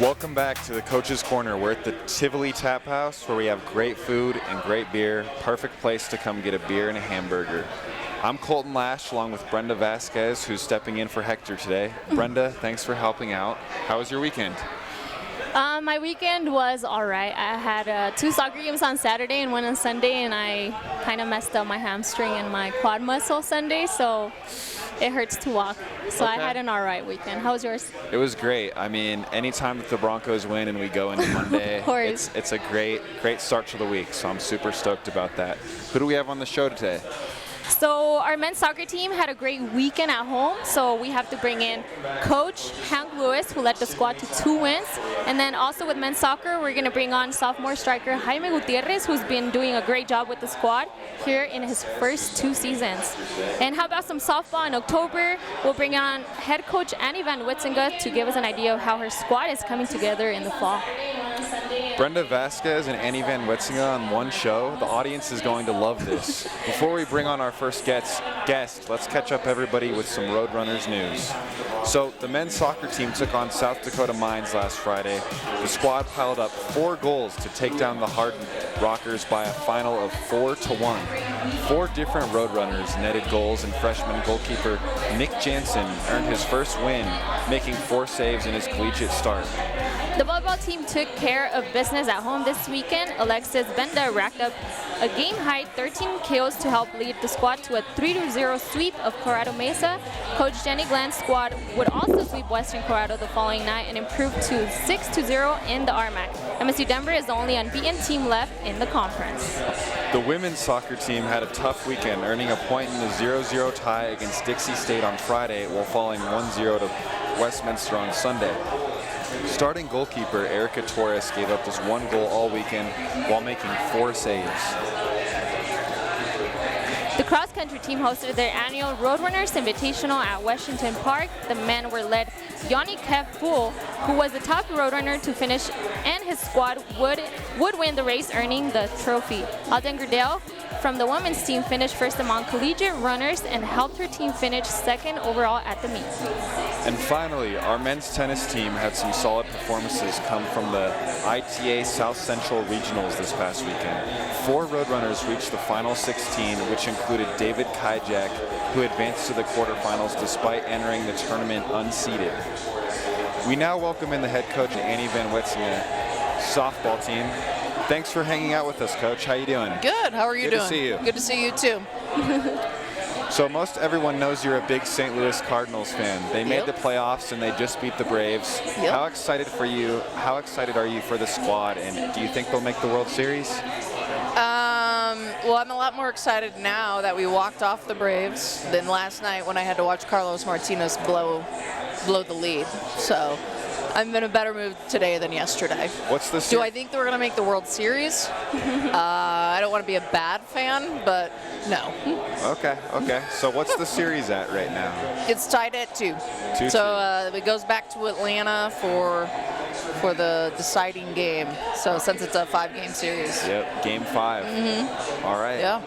Welcome back to the Coach's Corner. We're at the Tivoli Tap House where we have great food and great beer. Perfect place to come get a beer and a hamburger. I'm Coltin Lash along with Brenda Vazquez, who's stepping in for Hector today. Brenda, thanks for helping out. How was your weekend? My weekend was all right. I had 2 soccer games on Saturday and 1 on Sunday, and I kind of messed up my hamstring and my quad muscle Sunday, so it hurts to walk. So I had an all right weekend. How was yours? It was great. I mean, anytime that the Broncos win and we go into Monday, it's a great start to the week, so I'm super stoked about that. Who do we have on the show today? So our men's soccer team had a great weekend at home, so we have to bring in Coach Hank Lewis, who led the squad to 2 wins. And then also with men's soccer, we're going to bring on sophomore striker Jaime Gutierrez, who's been doing a great job with the squad here in his first 2 seasons. And how about some softball in October? We'll bring on head coach Annie Van Wetzinga to give us an idea of how her squad is coming together in the fall. Brenda Vazquez and Annie Van Wetzinga on one show. The audience is going to love this. Before we bring on our first guest, let's catch up everybody with some Roadrunners news. So the men's soccer team took on South Dakota Mines last Friday. The squad piled up 4 goals to take down the Harden Rockers by a final of 4-1. 4 different Roadrunners netted goals, and freshman goalkeeper Nick Jansen earned his first win, making 4 saves in his collegiate start. The volleyball team took care of business at home this weekend. Alexis Brenda racked up a game-high 13 kills to help lead the squad to a 3-0 sweep of Colorado Mesa. Coach Jenny Glenn's squad would also sweep Western Colorado the following night and improve to 6-0 in the RMAC. MSU Denver is the only unbeaten team left in the conference. The women's soccer team had a tough weekend, earning a point in the 0-0 tie against Dixie State on Friday while falling 1-0 to Westminster on Sunday. Starting goalkeeper Erica Torres gave up just 1 goal all weekend while making 4 saves. The cross-country team hosted their annual Roadrunners Invitational at Washington Park. The men were led Yanni Keful, who was the top Roadrunner to finish, and his squad would win the race, earning the trophy. Alden Gurdale from the women's team finished first among collegiate runners and helped her team finish 2nd overall at the meet. And finally, our men's tennis team had some solid performances come from the ITA South Central Regionals this past weekend. 4 Roadrunners reached the final 16, which included David Kijak, who advanced to the quarterfinals despite entering the tournament unseeded. We now welcome in the head coach, Annie Van Wetzinga, softball team. Thanks for hanging out with us, Coach. How you doing? Good. How are you doing? Good to see you. Good to see you, too. So most everyone knows you're a big St. Louis Cardinals fan. They made the playoffs and they just beat the Braves. Yep. How excited are you for the squad, and do you think they'll make the World Series? Well, I'm a lot more excited now that we walked off the Braves than last night when I had to watch Carlos Martinez blow the lead. So I'm in a better mood today than yesterday. Do I think that we're going to make the World Series? I don't want to be a bad fan, but no. Okay. So what's the series at right now? It's tied at 2. So it goes back to Atlanta for the deciding game. So since it's a 5-game series. Yep, game 5. Mm-hmm. All right. Yeah.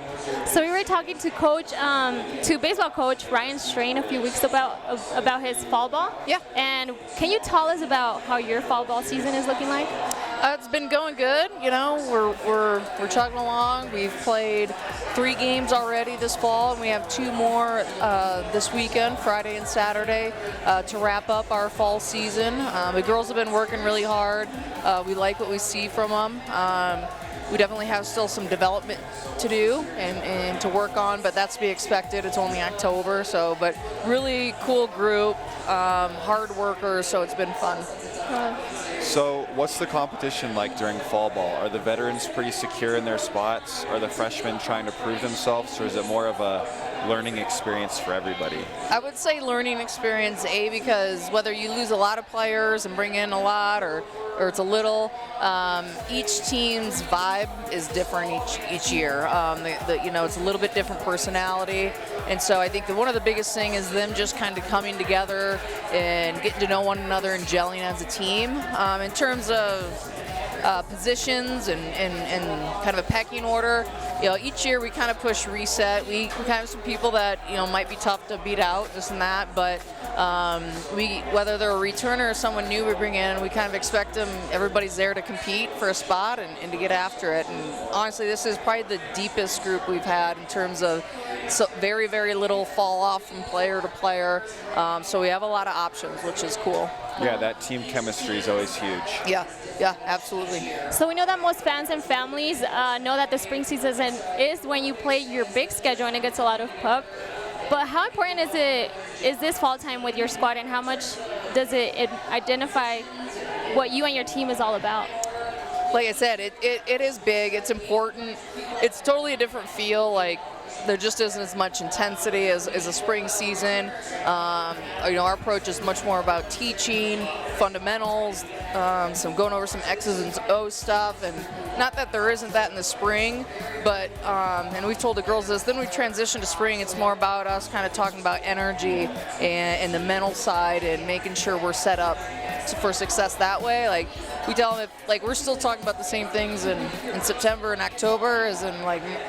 So we were talking to baseball coach Ryan Strain a few weeks about his fall ball. Yeah. And can you tell us about how your fall ball season is looking like? It's been going good. You know, we're chugging along. We've played 3 games already this fall, and we have 2 more this weekend, Friday and Saturday, to wrap up our fall season. The girls have been working really hard. We like what we see from them. We definitely have still some development to do and to work on, but that's to be expected. It's only October, but really cool group, hard workers, so it's been fun. So what's the competition like during fall ball? Are the veterans pretty secure in their spots? Are the freshmen trying to prove themselves, or is it more of a learning experience for everybody? I would say learning experience, because whether you lose a lot of players and bring in a lot or it's a little, each team's vibe is different each year. It's a little bit different personality, and so I think one of the biggest thing is them just kind of coming together and getting to know one another and gelling as a team. In terms of positions and kind of a pecking order, each year we kind of push reset. We kind of have some people that, might be tough to beat out, this and that, but whether they're a returner or someone new we bring in, we kind of expect them, everybody's there to compete for a spot and to get after it. And honestly, this is probably the deepest group we've had in terms of very, very little fall off from player to player. So we have a lot of options, which is cool. Yeah, that team chemistry is always huge. Yeah, absolutely. So we know that most fans and families know that the spring season is when you play your big schedule and it gets a lot of pub. But how important is this fall time with your squad, and how much does it identify what you and your team is all about? Like I said, it is big. It's important. It's totally a different feel. Like, there just isn't as much intensity as a spring season. Our approach is much more about teaching, fundamentals, some going over some X's and O's stuff, and not that there isn't that in the spring, but, and we've told the girls this, then we transition to spring, it's more about us kind of talking about energy and the mental side and making sure we're set up for success that way. Like, we tell them if, we're still talking about the same things in September and October as in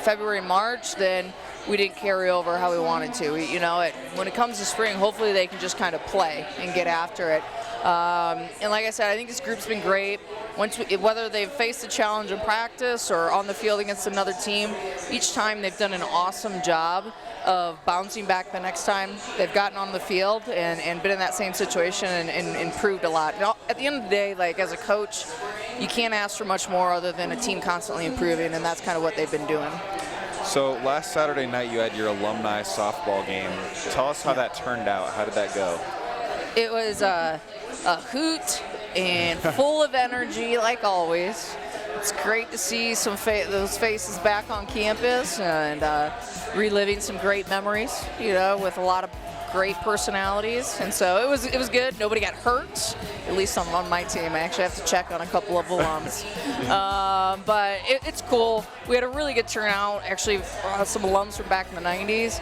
February and March, then we didn't carry over how we wanted to. When it comes to spring, hopefully they can just kind of play and get after it. And like I said, I think this group's been great. Whether they've faced a challenge in practice or on the field against another team, each time they've done an awesome job of bouncing back the next time they've gotten on the field and been in that same situation and improved a lot. At the end of the day, as a coach, you can't ask for much more other than a team constantly improving, and that's kind of what they've been doing. So last Saturday night you had your alumni softball game. Tell us how that turned out. How did that go? It was a hoot and full of energy, like always. It's great to see those faces back on campus and reliving some great memories, with a lot of great personalities. And so it was good. Nobody got hurt, at least on my team. I actually have to check on a couple of alums. But it's cool. We had a really good turnout. Actually, some alums from back in the 90s,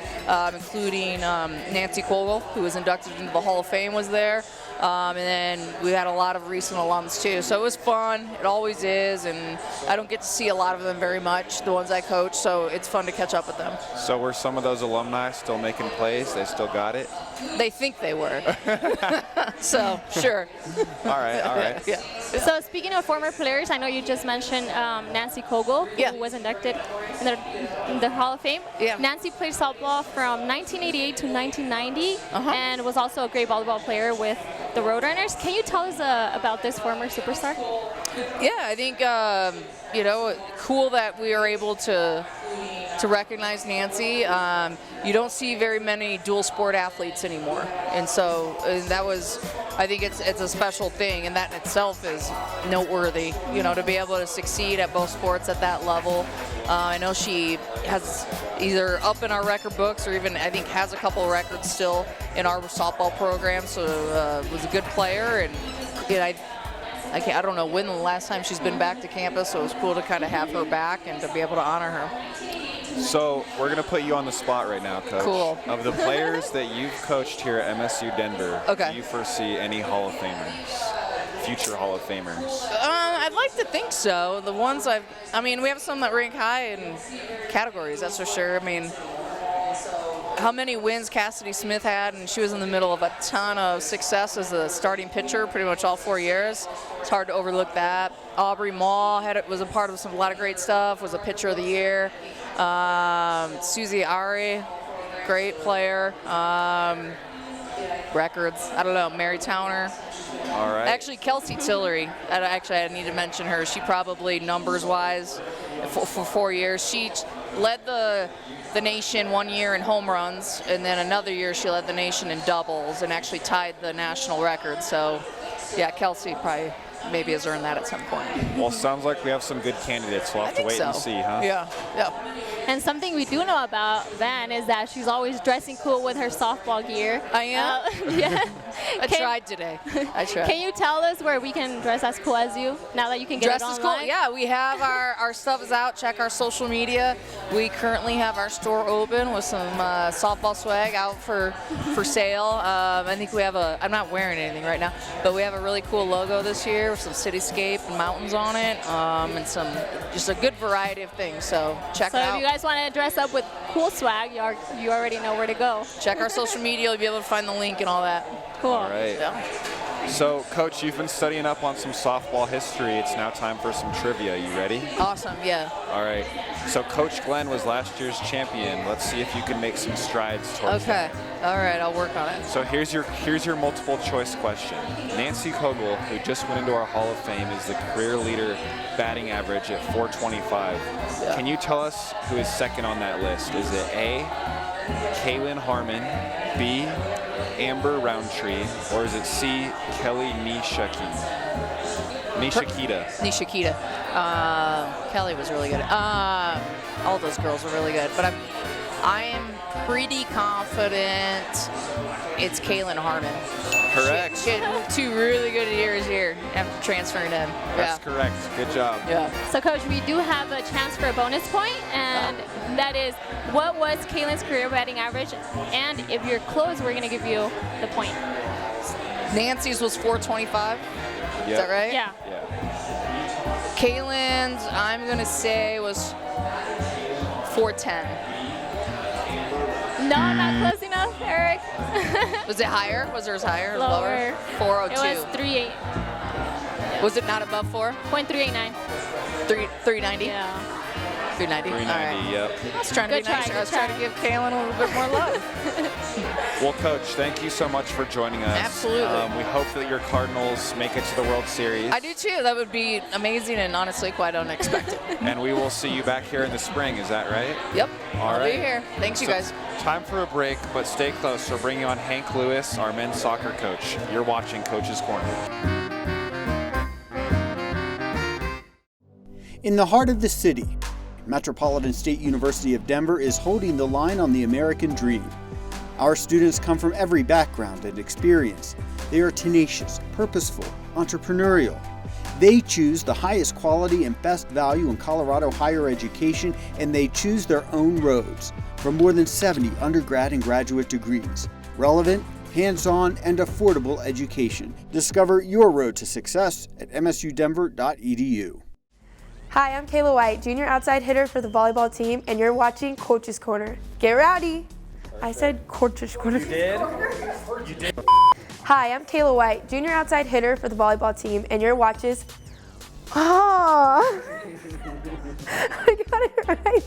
including Nancy Kogel, who was inducted into the Hall of Fame, was there. And then we had a lot of recent alums too. So it was fun. It always is. And I don't get to see a lot of them very much, the ones I coach. So it's fun to catch up with them. So were some of those alumni still making plays? They still got it? They think they were. So, sure. All right. Yeah. So speaking of former players, I know you just mentioned Nancy Kogel, who was inducted in the Hall of Fame. Yeah. Nancy played softball from 1988 to 1990 and was also a great volleyball player with the Roadrunners. Can you tell us about this former superstar? Yeah, I think, cool that we are able to recognize Nancy. You don't see very many dual sport athletes anymore. And so that was, I think it's a special thing, and that in itself is noteworthy, to be able to succeed at both sports at that level. I know she has either up in our record books or even I think has a couple of records still in our softball program, so was a good player. And I don't know when the last time she's been back to campus, so it was cool to kind of have her back and to be able to honor her. So we're going to put you on the spot right now, Coach. Cool. Of the players that you've coached here at MSU Denver, do you foresee any Hall of Famers, future Hall of Famers? I'd like to think so. The ones we have some that rank high in categories, that's for sure. How many wins Cassidy Smith had, and she was in the middle of a ton of success as a starting pitcher pretty much all 4 years. It's hard to overlook that. Aubrey Maw was a part of a lot of great stuff, was a pitcher of the year. Susie Ari, great player. Records, I don't know, Mary Towner. All right. Actually, Kelsey Tillery, I need to mention her. She probably, numbers-wise, for 4 years, she led the nation 1 year in home runs, and then another year she led the nation in doubles and actually tied the national record. So, yeah, Kelsey probably maybe has earned that at some point. Well, sounds like we have some good candidates. We'll have to wait and see, huh? Yeah. And something we do know about Van is that she's always dressing cool with her softball gear. I am? Yeah. I tried today. I tried. Can you tell us where we can dress as cool as you now that you can get Dress it is online? cool. Yeah, we have our stuff is out. Check our social media. We currently have our store open with some softball swag out for sale. I think we have I'm not wearing anything right now, but we have a really cool logo this year with some cityscape and mountains on it, and just a good variety of things. So check it out. So if you guys want to dress up with cool swag, you already know where to go. Check our social media. You'll be able to find the link and all that. Cool. All right. Yeah. So, Coach, you've been studying up on some softball history. It's now time for some trivia. You ready? Awesome. Yeah. All right. So, Coach Glenn was last year's champion. Let's see if you can make some strides towards Okay. All right. I'll work on it. So here's your multiple choice question. Nancy Kogel, who just went into our Hall of Fame, is the career leader batting average at 425. Yeah. Can you tell us who is second on that list? Is it A, Kaylin Harmon, B, Amber Roundtree, or is it C, Kelly Nishikita? Kelly was really good. All those girls were really good, but I am pretty confident it's Kaylin Harmon. Correct. She had 2 really good years here after transferring in. That's correct. Good job. Yeah. So, Coach, we do have a chance for a bonus point, and that is, what was Kaylin's career batting average? And if you're close, we're going to give you the point. Nancy's was 425. Yep. Is that right? Yeah. Yeah. Kaylin's, I'm going to say, was 410. No, not close enough, Eric. Was it higher? Was hers higher or Lower. lower? 402. It was 3.8. Was it not above 4? 0.389. 390? Yeah. 390. 390, All right. yep. I was trying to Good be nicer. try, I was good trying try. to give Kaylin a little bit more love. Well, Coach, thank you so much for joining us. Absolutely. We hope that your Cardinals make it to the World Series. I do too. That would be amazing and honestly quite unexpected. And we will see you back here in the spring. Is that right? Yep. All I'll right. be here. Thanks, you So, guys. Time for a break, but stay close. We're bringing on Hank Lewis, our men's soccer coach. You're watching Coach's Corner. In the heart of the city, Metropolitan State University of Denver is holding the line on the American dream. Our students come from every background and experience. They are tenacious, purposeful, entrepreneurial. They choose the highest quality and best value in Colorado higher education, and they choose their own roads for more than 70 undergrad and graduate degrees. Relevant, hands-on, and affordable education. Discover your road to success at msudenver.edu. Hi, I'm Kayla White, junior outside hitter for the volleyball team, and you're watching Coach's Corner. Get rowdy! I said Coach's Corner. You did? You did. Hi, I'm Kayla White, junior outside hitter for the volleyball team, and you're watching. Oh! I got it right.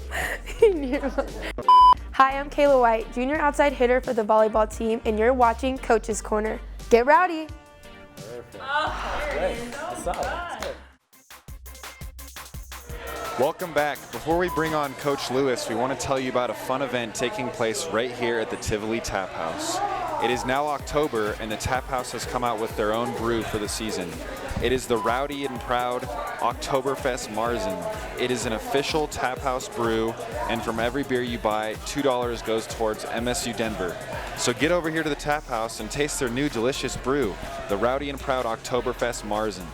Hi, I'm Kayla White, junior outside hitter for the volleyball team, and you're watching Coach's Corner. Get rowdy! Perfect. Great. That's solid. Welcome back. Before we bring on Coach Lewis, we want to tell you about a fun event taking place right here at the Tivoli Tap House. It is now October, and the Tap House has come out with their own brew for the season. It is the Rowdy and Proud Oktoberfest Marzen. It is an official Tap House brew, and from every beer you buy, $2 goes towards MSU Denver. So get over here to the Tap House and taste their new delicious brew, the Rowdy and Proud Oktoberfest Marzen.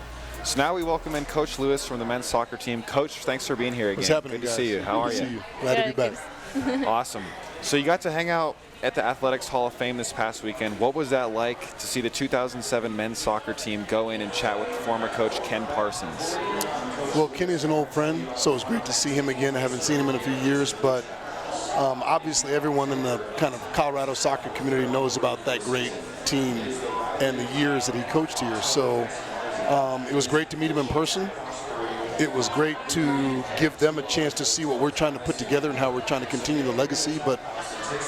So now we welcome in Coach Lewis from the men's soccer team. Coach, thanks for being here again. What's happening, Good guys? to see you. How are Good to you? see you. Glad to be back. Awesome. So you got to hang out at the Athletics Hall of Fame this past weekend. What was that like to see the 2007 men's soccer team go in and chat with former coach Ken Parsons? Well, Kenny's an old friend, so it's great to see him again. I haven't seen him in a few years, but obviously everyone in the kind of Colorado soccer community knows about that great team and the years that he coached here. So it was great to meet him in person. It was great to give them a chance to see what we're trying to put together and how we're trying to continue the legacy. But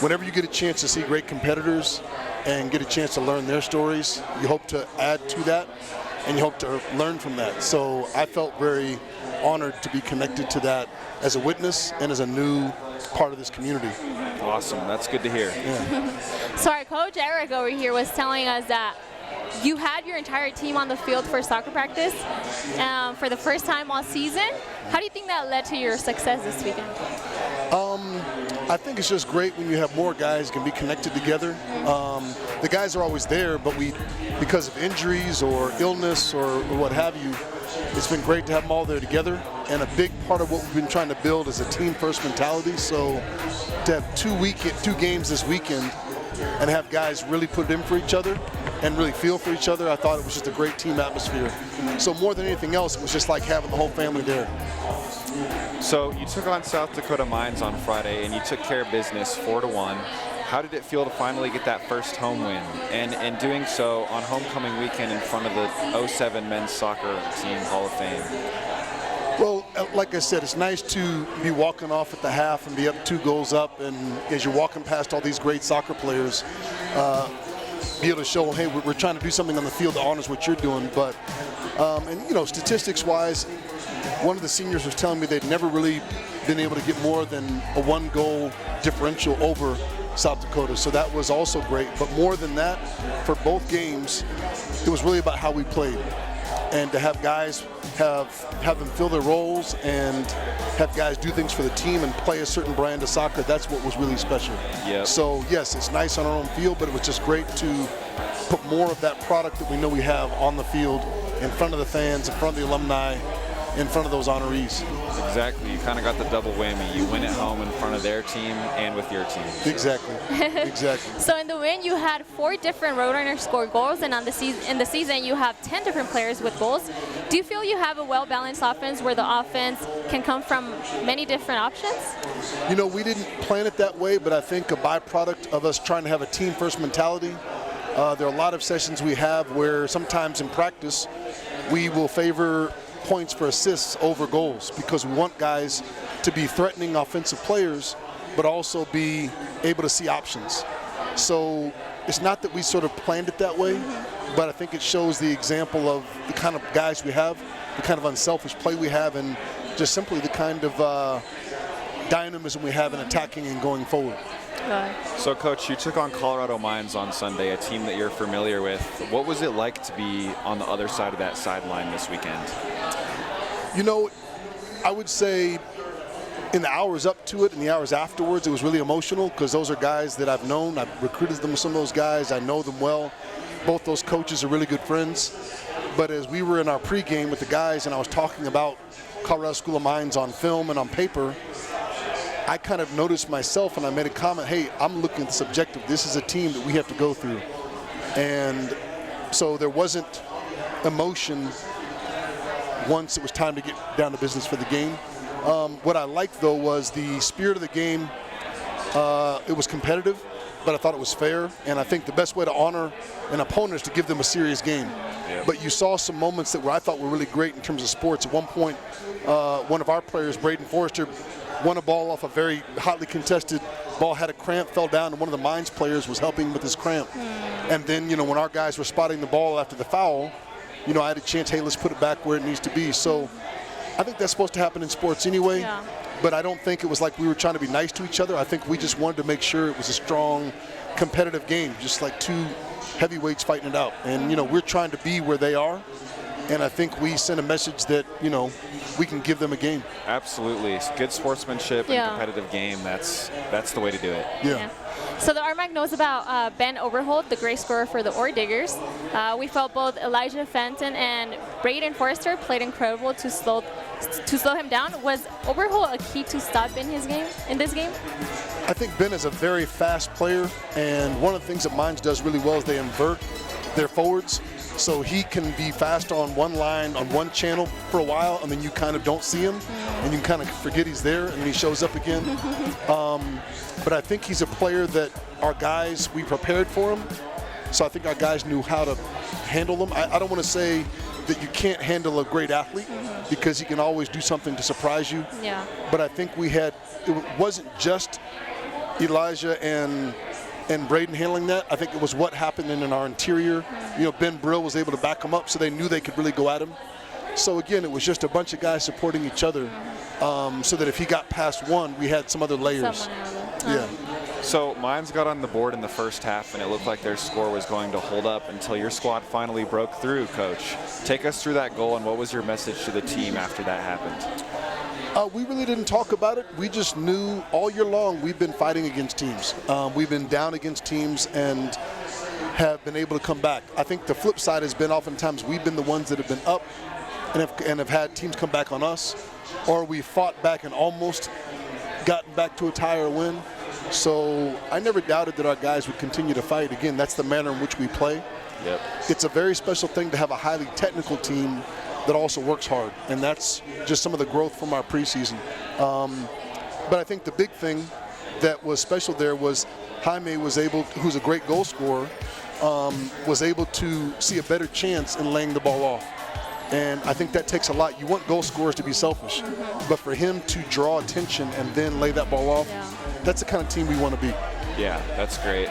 whenever you get a chance to see great competitors and get a chance to learn their stories, you hope to add to that and you hope to learn from that. So I felt very honored to be connected to that as a witness and as a new part of this community. Awesome. That's good to hear. Yeah. So our coach Eric over here was telling us that you had your entire team on the field for soccer practice for the first time all season. How do you think that led to your success this weekend? I think it's just great when you have more guys can be connected together. The guys are always there, but because of injuries or illness or what have you, it's been great to have them all there together. And a big part of what we've been trying to build is a team-first mentality. So to have two games this weekend and have guys really put it in for each other and really feel for each other, I thought it was just a great team atmosphere. So more than anything else, it was just like having the whole family there. So you took on South Dakota Mines on Friday, and you took care of business 4-1. How did it feel to finally get that first home win, and doing so on homecoming weekend in front of the 07 men's soccer team Hall of Fame? Well, like I said, it's nice to be walking off at the half and be up 2 goals up, and as you're walking past all these great soccer players, be able to show, hey, we're trying to do something on the field that honors what you're doing. But, and you know, statistics-wise, one of the seniors was telling me they'd never really been able to get more than a 1-goal differential over South Dakota, so that was also great. But more than that, for both games, it was really about how we played, and to have guys have them fill their roles and have guys do things for the team and play a certain brand of soccer. That's what was really special. Yep. So yes, it's nice on our own field, but it was just great to put more of that product that we know we have on the field in front of the fans, in front of the alumni, in front of those honorees. Exactly. You kind of got the double whammy. You win at home in front of their team and with your team. So. Exactly. Exactly. So in the win, you had 4 different Roadrunners score goals, and in the season, you have 10 different players with goals. Do you feel you have a well-balanced offense where the offense can come from many different options? You know, we didn't plan it that way, but I think a byproduct of us trying to have a team-first mentality. There are a lot of sessions we have where sometimes in practice, we will favor points for assists over goals because we want guys to be threatening offensive players but also be able to see options. So it's not that we sort of planned it that way, but I think it shows the example of the kind of guys we have, the kind of unselfish play we have, and just simply the kind of dynamism we have in attacking and going forward. So, Coach, you took on Colorado Mines on Sunday, a team that you're familiar with. What was it like to be on the other side of that sideline this weekend? You know, I would say in the hours up to it and the hours afterwards, it was really emotional because those are guys that I've known. I've recruited them with some of those guys. I know them well. Both those coaches are really good friends. But as we were in our pregame with the guys and I was talking about Colorado School of Mines on film and on paper, I kind of noticed myself and I made a comment, hey, I'm looking at this objective. This is a team that we have to go through. And so there wasn't emotion once it was time to get down to business for the game. What I liked, though, was the spirit of the game. It was competitive, but I thought it was fair. And I think the best way to honor an opponent is to give them a serious game. Yep. But you saw some moments that I thought were really great in terms of sports. At one point, one of our players, Braden Forrester, won a ball off a very hotly contested ball, had a cramp, fell down, and one of the Mines players was helping with his cramp. And then, you know, when our guys were spotting the ball after the foul, you know, I had a chance, hey, let's put it back where it needs to be. So I think that's supposed to happen in sports anyway, but I don't think it was like we were trying to be nice to each other. I think we just wanted to make sure it was a strong, competitive game, just like 2 heavyweights fighting it out. And, you know, we're trying to be where they are. And I think we sent a message that, you know, we can give them a game. Absolutely. Good sportsmanship and competitive game. That's the way to do it. Yeah. So the RMAC knows about Ben Overholt, the great scorer for the Ore Diggers. We felt both Elijah Fenton and Braden Forrester played incredible to slow him down. Was Overholt a key to stop in this game? I think Ben is a very fast player, and one of the things that Mines does really well is they invert their forwards. So he can be fast on one line, on one channel for a while, and then you kind of don't see him, and you kind of forget he's there, and then he shows up again. But I think he's a player that our guys, we prepared for him. So I think our guys knew how to handle them. I don't want to say that you can't handle a great athlete because he can always do something to surprise you. Yeah. But I think it wasn't just Elijah and Braden handling that. I think it was what happened in our interior. You know, Ben Brill was able to back him up so they knew they could really go at him. So again, it was just a bunch of guys supporting each other so that if he got past one, we had some other layers. Yeah. So Mines got on the board in the first half, and it looked like their score was going to hold up until your squad finally broke through, Coach. Take us through that goal, and what was your message to the team after that happened? We really didn't talk about it. We just knew all year long we've been fighting against teams. We've been down against teams and have been able to come back. I think the flip side has been oftentimes we've been the ones that have been up and have had teams come back on us, or we fought back and almost gotten back to a tie or a win. So I never doubted that our guys would continue to fight. Again, that's the manner in which we play. Yep. It's a very special thing to have a highly technical team that also works hard, and that's just some of the growth from our preseason. But I think the big thing that was special there was Jaime was able, who's a great goal scorer, was able to see a better chance in laying the ball off. And I think that takes a lot. You want goal scorers to be selfish, but for him to draw attention and then lay that ball off, that's the kind of team we want to be. Yeah, that's great.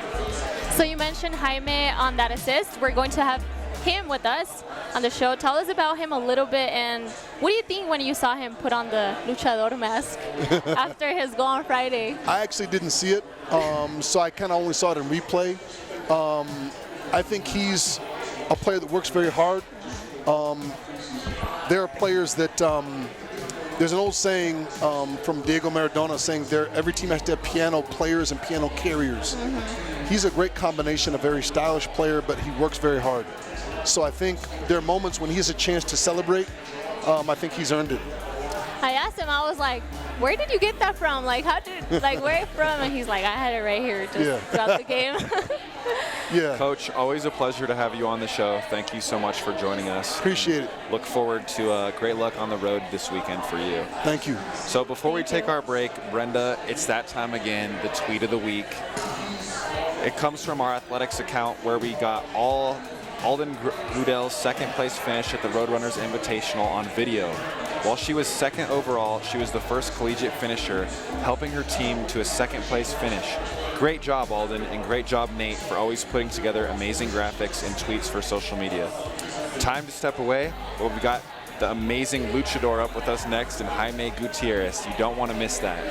So you mentioned Jaime on that assist. We're going to have him with us on the show. Tell us about him a little bit, and what do you think when you saw him put on the luchador mask after his goal on Friday? I actually didn't see it, so I kind of only saw it in replay. I think he's a player that works very hard. There are players that, there's an old saying from Diego Maradona saying every team has to have piano players and piano carriers. He's a great combination, a very stylish player, but he works very hard. So I think there are moments when he has a chance to celebrate. I think he's earned it. I asked him, I was like, where did you get that from? Like, where from? And he's like, I had it right here just throughout the game. Yeah. Coach, always a pleasure to have you on the show. Thank you so much for joining us. Appreciate it. Look forward to great luck on the road this weekend for you. Thank you. So before we take our break, Brenda, it's that time again, the tweet of the week. It comes from our athletics account where we got Alden Goodell's second place finish at the Roadrunners Invitational on video. While she was second overall, she was the first collegiate finisher, helping her team to a second place finish. Great job, Alden, and great job, Nate, for always putting together amazing graphics and tweets for social media. Time to step away, but we've got the amazing luchador up with us next, and Jaime Gutierrez. You don't want to miss that.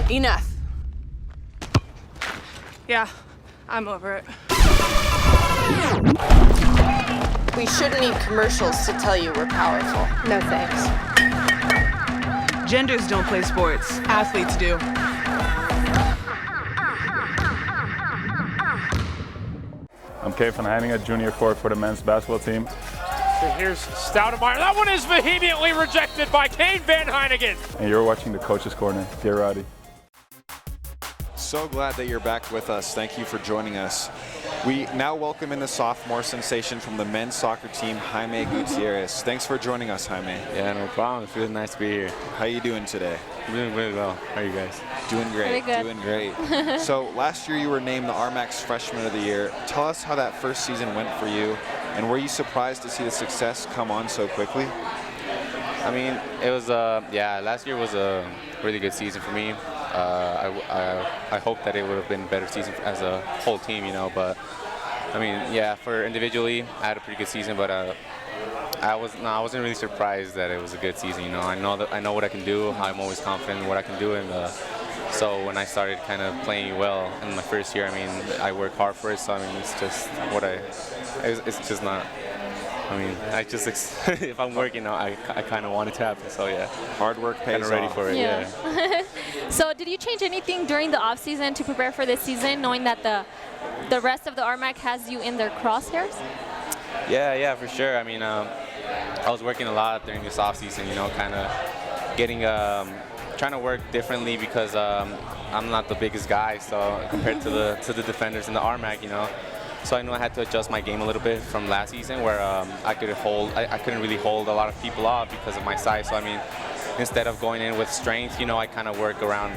Enough. Yeah, I'm over it. We shouldn't need commercials to tell you we're powerful. No thanks. Genders don't play sports. Athletes do. I'm Kay Van Heininga, junior court for the men's basketball team. So here's Stoudemeyer. That one is vehemently rejected by Kane Van Heinigen. And you're watching the Coach's Corner. Get rowdy. So glad that you're back with us. Thank you for joining us. We now welcome in the sophomore sensation from the men's soccer team, Jaime Gutierrez. Thanks for joining us, Jaime. Yeah, no problem. It's really nice to be here. How you doing today? I'm doing really well. How are you guys? Doing great. Really good. Doing great. So last year you were named the RMAC's Freshman of the Year. Tell us how that first season went for you, and were you surprised to see the success come on so quickly? I mean, it was, last year was a really good season for me. I hope that it would have been a better season as a whole team, but I mean, yeah, for individually, I had a pretty good season, but I wasn't really surprised that it was a good season. I know what I can do. I'm always confident in what I can do, and so when I started kind of playing well in my first year, I mean, I work hard for it. So I mean, it's just it's just not. I mean, if I'm working out, I kind of want it to happen. So yeah, hard work pays off. Kind of ready for it. Yeah. So did you change anything during the off season to prepare for this season, knowing that the rest of the RMAC has you in their crosshairs? Yeah, for sure. I mean, I was working a lot during this off season. Kind of getting trying to work differently because I'm not the biggest guy, so compared to the defenders in the RMAC, So I know I had to adjust my game a little bit from last season, where I couldn't really hold a lot of people off because of my size. So I mean, instead of going in with strength, you know, I kind of worked on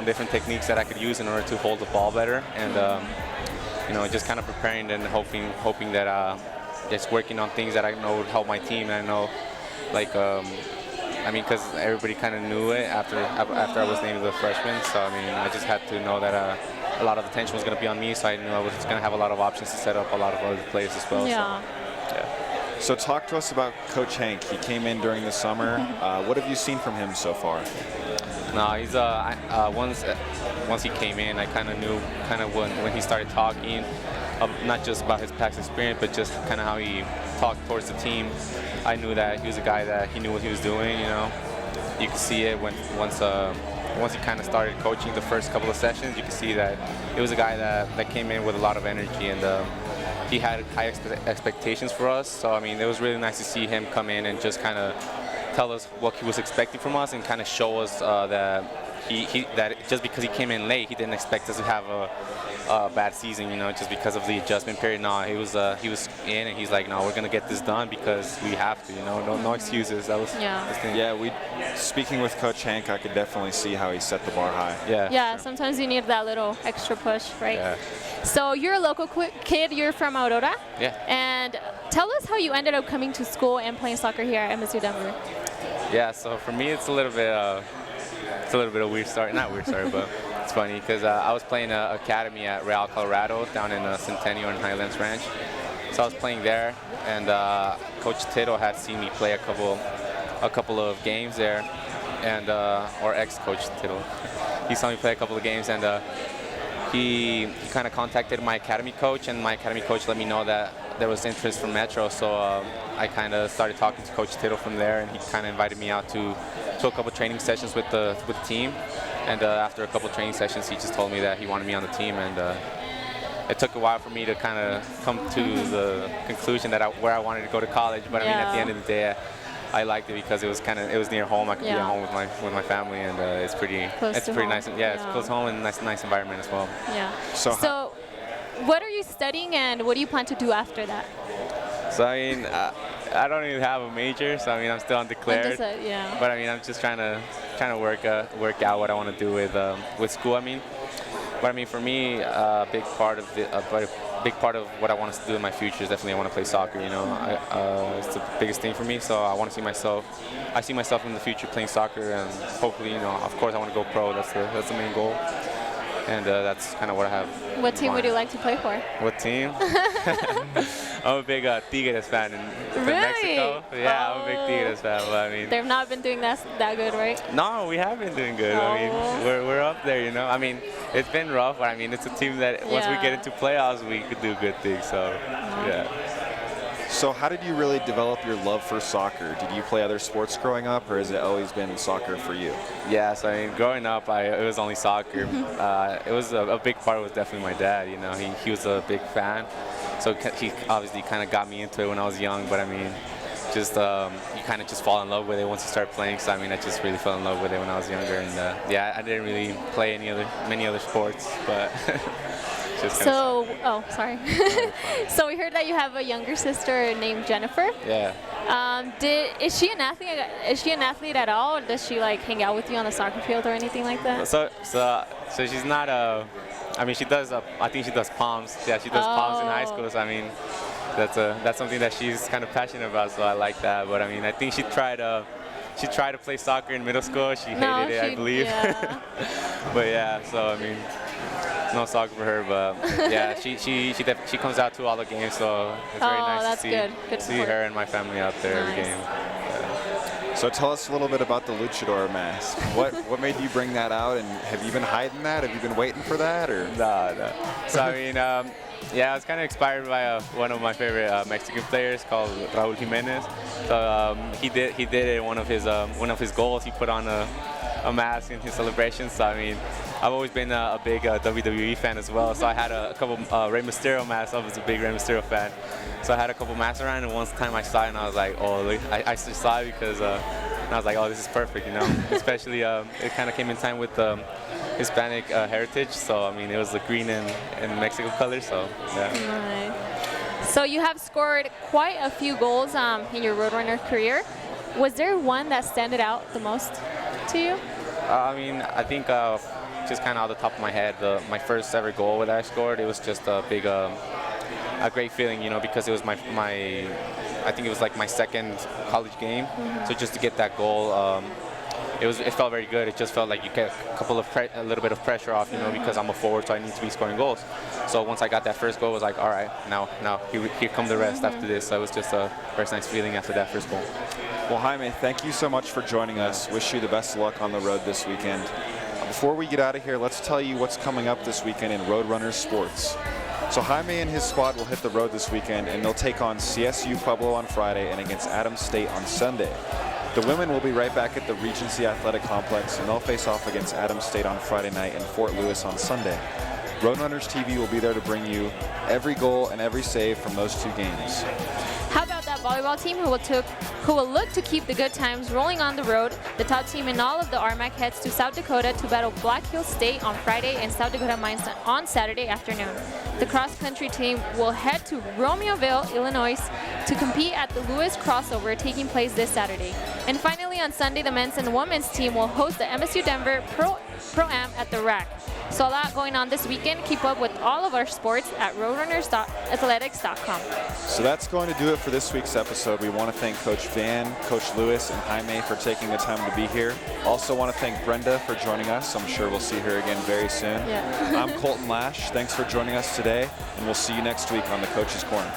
different techniques that I could use in order to hold the ball better, and you know, just kind of preparing and hoping that just working on things that I know would help my team. And I know, like, I mean, because everybody kind of knew it after I was named the freshman, so I mean, I just had to know that a lot of attention was going to be on me, so I knew I was going to have a lot of options to set up a lot of other plays as well. Yeah. So, yeah. So talk to us about Coach Hank. He came in during the summer. What have you seen from him so far? No, he's once he came in, I kind of knew when he started talking, not just about his past experience, but just kind of how he talked towards the team. I knew that he was a guy that he knew what he was doing. You know, you could see it once he kind of started coaching the first couple of sessions. You could see that it was a guy that came in with a lot of energy, and he had high expectations for us. So I mean, it was really nice to see him come in and just kind of tell us what he was expecting from us, and kind of show us that that just because he came in late, he didn't expect us to have a bad season, you know, just because of the adjustment period. No, he was in, and he's like, no, we're gonna get this done because we have to, you know, no excuses. That was his thing. Yeah, speaking with Coach Hank, I could definitely see how he set the bar high. Yeah, sometimes you need that little extra push, right? Yeah. So you're a local kid, you're from Aurora? Yeah. And tell us how you ended up coming to school and playing soccer here at MSU Denver. Yeah, so for me, it's a little bit of a weird story. Not weird story, but it's funny because I was playing academy at Real Colorado down in Centennial and Highlands Ranch. So I was playing there, and Coach Tittle had seen me play a couple of games there, and or ex-Coach Tittle. He saw me play a couple of games, and he kind of contacted my academy coach, and my academy coach let me know that there was interest from Metro. So I kind of started talking to Coach Tittle from there, and he kind of invited me out to a couple training sessions with the team. And after a couple training sessions, he just told me that he wanted me on the team, and it took a while for me to kind of come to the conclusion that where I wanted to go to college. But I mean, at the end of the day, I liked it because it was near home. I could be at home with my family, and it's pretty nice. Yeah, it's close to home and nice environment as well. Yeah. So what are you studying, and what do you plan to do after that? So I mean, I don't even have a major, so I mean, I'm still undeclared. Yeah. But I mean, I'm just trying to work out what I want to do with school. I mean, but I mean, for me, a big part of what I want to do in my future is definitely I want to play soccer. You know, it's the biggest thing for me. So I want to see myself. I see myself in the future playing soccer, and hopefully, you know, of course, I want to go pro. That's the main goal. And that's kind of what I have. What team would you like to play for? What team? I'm a big Tigres fan in Mexico. Yeah, I'm a big Tigres fan. But I mean, they've not been doing that good, right? No, we have been doing good. I mean, we're up there, you know. I mean, it's been rough, but I mean, it's a team that once we get into playoffs, we could do good things. So, yeah. So how did you really develop your love for soccer? Did you play other sports growing up, or has it always been soccer for you? Yeah, so I mean, growing up, it was only soccer. It was a big part was definitely my dad. You know, he was a big fan, so he obviously kind of got me into it when I was young. But I mean, just you kind of just fall in love with it once you start playing. So I mean, I just really fell in love with it when I was younger, and yeah, I didn't really play many other sports, but. So, sorry. So we heard that you have a younger sister named Jennifer. Yeah. Is she an athlete? Is she an athlete at all, or does she like hang out with you on the soccer field or anything like that? So she's not I mean, she does. I think she does palms. Yeah, she does palms in high school. So I mean, that's something that she's kind of passionate about. So I like that. But I mean, I think she tried to play soccer in middle school. She hated it, I believe. Yeah. But yeah, so I mean, no soccer for her, but yeah, she comes out to all the games, so it's very nice to see her and my family out there every game. Yeah. So tell us a little bit about the luchador mask. What made you bring that out, and have you been hiding that? Have you been waiting for that, or? No. So I mean, yeah, I was kind of inspired by one of my favorite Mexican players called Raúl Jiménez. So he did it in one of his goals. He put on a mask in his celebration. So I mean, I've always been a big WWE fan as well. So I had a couple Rey Mysterio masks. I was a big Rey Mysterio fan. So I had a couple masks around, and one time I saw it, and I was like, oh, I just saw it because and I was like, oh, this is perfect, you know. Especially it kind of came in time with Hispanic heritage. So I mean, it was the green and Mexico color. So yeah. Nice. So you have scored quite a few goals in your Roadrunner career. Was there one that standed out the most to you? I mean, I think just kind of off the top of my head, my first ever goal that I scored, it was just a big, a great feeling, you know, because it was I think it was like my second college game. So just to get that goal, it felt very good. It just felt like you get a little bit of pressure off, you know, because I'm a forward, so I need to be scoring goals. So once I got that first goal, it was like, all right, now here come the rest after this. So it was just a very nice feeling after that first goal. Well, Jaime, thank you so much for joining us. Wish you the best of luck on the road this weekend. Before we get out of here, let's tell you what's coming up this weekend in Roadrunners sports. So Jaime and his squad will hit the road this weekend, and they'll take on CSU Pueblo on Friday and against Adams State on Sunday. The women will be right back at the Regency Athletic Complex, and they'll face off against Adams State on Friday night and Fort Lewis on Sunday. Roadrunners TV will be there to bring you every goal and every save from those two games. How about that volleyball team who will look to keep the good times rolling on the road? The top team in all of the RMAC heads to South Dakota to battle Black Hills State on Friday and South Dakota Mines on Saturday afternoon. The cross-country team will head to Romeoville, Illinois to compete at the Lewis Crossover taking place this Saturday. And finally on Sunday, the men's and women's team will host the MSU Denver Pro-Am at the RAC. So a lot going on this weekend. Keep up with all of our sports at roadrunners.athletics.com. So that's going to do it for this week's episode. We want to thank Coach Van, Coach Lewis, and Jaime for taking the time to be here. Also want to thank Brenda for joining us. I'm sure we'll see her again very soon. Yeah. I'm Coltin Lash. Thanks for joining us today, and we'll see you next week on the Coach's Corner.